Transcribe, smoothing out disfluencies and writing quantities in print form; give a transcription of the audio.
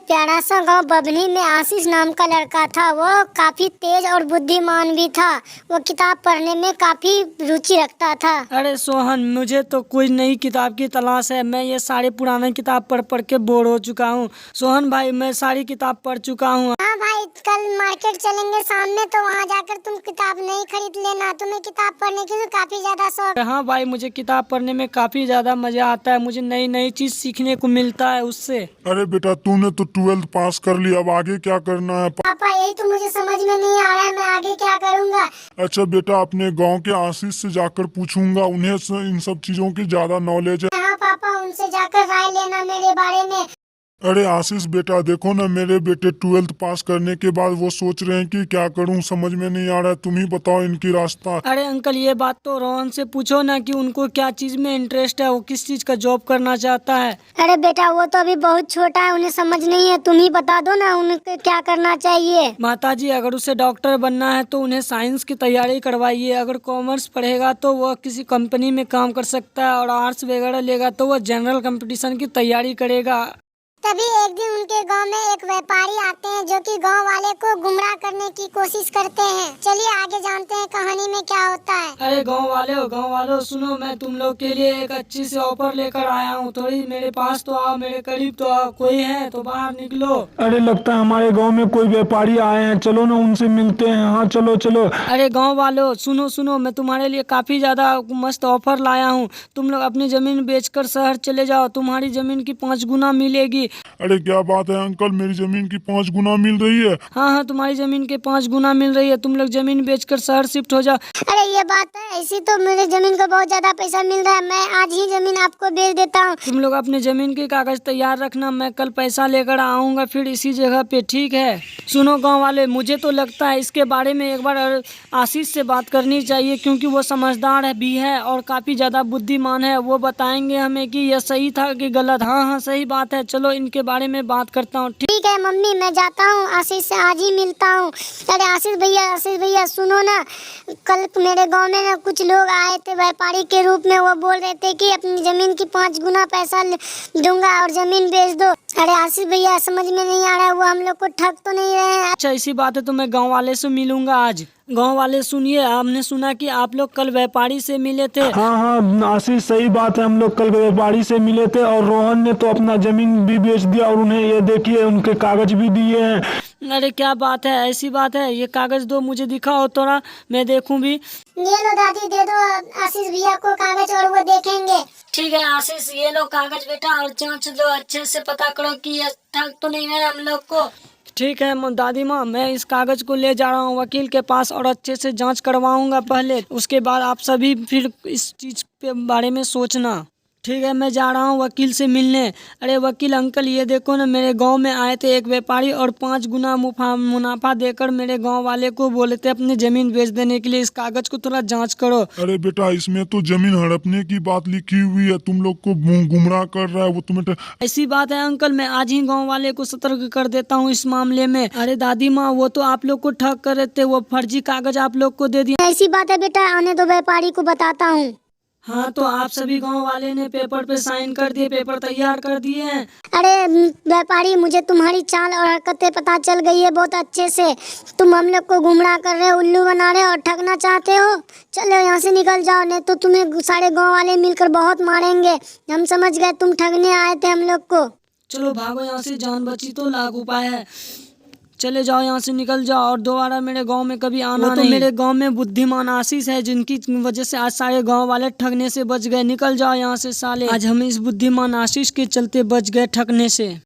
प्यारा सा गांव बभनी में आशीष नाम का लड़का था। वो काफी तेज और बुद्धिमान भी था। वो किताब पढ़ने में काफी रुचि रखता था। अरे सोहन, मुझे तो कोई नई किताब की तलाश है। मैं ये सारे पुराने किताब पढ़ पढ़ के बोर हो चुका हूँ। सोहन भाई, मैं सारी किताब पढ़ चुका हूँ। हाँ भाई, कल मार्केट चलेंगे शाम में, तो वहाँ जाकर तुम किताब नहीं खरीद लेना। तुम्हें किताब पढ़ने की भी काफी ज्यादा शौक। हाँ भाई, मुझे किताब पढ़ने में काफी ज्यादा मजा आता है। मुझे नई नई चीज सीखने को मिलता है उससे। अरे बेटा, तूने तो 12th पास कर लिया, अब आगे क्या करना है? पापा, यही तो मुझे समझ में नहीं आ रहा है, मैं आगे क्या करूँगा। अच्छा बेटा, अपने गांव के आशीष से जाकर पूछूंगा, उन्हें इन सब चीजों की ज्यादा नॉलेज है। हाँ पापा, उनसे जाकर राय लेना मेरे बारे में। अरे आशीष बेटा, देखो ना, मेरे बेटे 12th पास करने के बाद वो सोच रहे हैं कि क्या करूं, समझ में नहीं आ रहा है। तुम ही बताओ इनकी रास्ता। अरे अंकल, ये बात तो रोहन से पूछो ना कि उनको क्या चीज में इंटरेस्ट है, वो किस चीज का जॉब करना चाहता है। अरे बेटा, वो तो अभी बहुत छोटा है, उन्हें समझ नहीं है। तुम ही बता दो ना उनको क्या करना चाहिए। माताजी, अगर उसे डॉक्टर बनना है तो उन्हें साइंस की तैयारी करवाइए। अगर कॉमर्स पढ़ेगा तो वह किसी कंपनी में काम कर सकता है, और आर्ट्स वगैरह लेगा तो वह जनरल कंपटीशन की तैयारी करेगा। तभी एक दिन उनके गांव में एक व्यापारी आते हैं, जो कि गांव वाले को गुमराह करने की कोशिश करते हैं। चलिए आगे जानते हैं कहानी में क्या होता है। अरे गांव वालों सुनो, मैं तुम लोग के लिए एक अच्छी सी ऑफर लेकर आया हूँ। थोड़ी मेरे पास तो आओ, मेरे करीब तो आओ। कोई है तो बाहर निकलो। अरे लगता है हमारे गांव में कोई व्यापारी आए हैं, चलो ना उनसे मिलते हैं। हाँ चलो चलो। अरे गांव वालों सुनो, मैं तुम्हारे लिए काफी ज्यादा मस्त ऑफर लाया हूँ। तुम लोग अपनी जमीन बेचकर शहर चले जाओ, तुम्हारी जमीन की 5 गुना मिलेगी। अरे क्या बात है अंकल, मेरी जमीन की 5 गुना मिल रही है? हाँ, तुम्हारी जमीन के 5 गुना मिल रही है। तुम लोग जमीन बेचकर शहर शिफ्ट हो जाओ। अरे ये बात है, ऐसी तो मेरे जमीन को बहुत ज्यादा पैसा मिल रहा है। मैं आज ही जमीन आपको बेच देता हूँ। तुम लोग अपने जमीन के कागज तैयार रखना, मैं कल पैसा लेकर आऊंगा फिर इसी जगह पे, ठीक है? सुनो गांव वाले, मुझे तो लगता है इसके बारे में एक बार आशीष से बात करनी चाहिए, क्योंकि वो समझदार भी है और काफी ज्यादा बुद्धिमान है। वो बताएंगे हमें कि यह सही था कि गलत। हाँ, सही बात है। चलो इनके बारे में बात करता हूँ। ठीक है मम्मी, मैं जाता हूँ, आशीष से आज ही मिलता हूँ। अरे आशीष भैया सुनो ना, कल मेरे गांव में ना कुछ लोग आए थे व्यापारी के रूप में। वो बोल रहे थे कि अपनी जमीन की 5 गुना पैसा दूंगा और जमीन बेच दो। अरे आशीष भैया, समझ में नहीं आ रहा है, वो हम लोग को ठग तो नहीं रहे हैं? अच्छा, इसी बात है तो मैं गाँव वाले से मिलूंगा आज। गांव वाले सुनिए, हमने सुना कि आप लोग कल व्यापारी से मिले थे। हाँ आशीष, सही बात है। हम लोग कल व्यापारी से मिले थे और रोहन ने तो अपना जमीन भी बेच दिया, और उन्हें ये देखिए उनके कागज भी दिए हैं। अरे क्या बात है, ऐसी बात है? ये कागज दो, मुझे दिखाओ थोड़ा, मैं देखूं भी। ये लो दादी, दे दो आशीष भैया को कागज और वो देखेंगे। ठीक है आशीष, ये लो कागज बेटा, और जांच लो अच्छे से, पता करो कि ये ठग तो नहीं है हम लोग को। ठीक है दादी माँ, मैं इस कागज को ले जा रहा हूँ वकील के पास और अच्छे से जांच करवाऊंगा पहले। उसके बाद आप सभी फिर इस चीज के बारे में सोचना। ठीक है, मैं जा रहा हूँ वकील से मिलने। अरे वकील अंकल, ये देखो ना, मेरे गांव में आए थे एक व्यापारी और 5 गुना मुनाफा देकर मेरे गांव वाले को बोले थे अपनी जमीन बेच देने के लिए। इस कागज को थोड़ा जांच करो। अरे बेटा, इसमें तो जमीन हड़पने की बात लिखी हुई है, तुम लोग को गुमराह कर रहा है वो तुम्हें। ऐसी बात है अंकल, मैं आज ही गांव वाले को सतर्क कर देता हूं इस मामले में। अरे दादी माँ, वो तो आप लोग को ठग कर रहे थे, वो फर्जी कागज आप लोग को दे दिया। ऐसी बात है बेटा, आने तो व्यापारी को बताता हूँ। हाँ, तो आप सभी गांव वाले ने पेपर पे साइन कर दिए, पेपर तैयार कर दिए हैं। अरे व्यापारी, मुझे तुम्हारी चाल और हरकतें पता चल गई है बहुत अच्छे से। तुम हम लोग को गुमराह कर रहे हो, उल्लू बना रहे हो और ठगना चाहते हो। चलो यहाँ से निकल जाओ, नहीं तो तुम्हें सारे गांव वाले मिलकर बहुत मारेंगे। हम समझ गए तुम ठगने आए थे हम लोग को। चलो भागो यहाँ से, जान बची तो लाख उपाय है। चले जाओ यहाँ से, निकल जाओ और दोबारा मेरे गांव में कभी आना नहीं। तो मेरे गांव में बुद्धिमान आशीष है, जिनकी वजह से आज सारे गांव वाले ठगने से बच गए। निकल जाओ यहाँ से साले, आज हम इस बुद्धिमान आशीष के चलते बच गए ठगने से।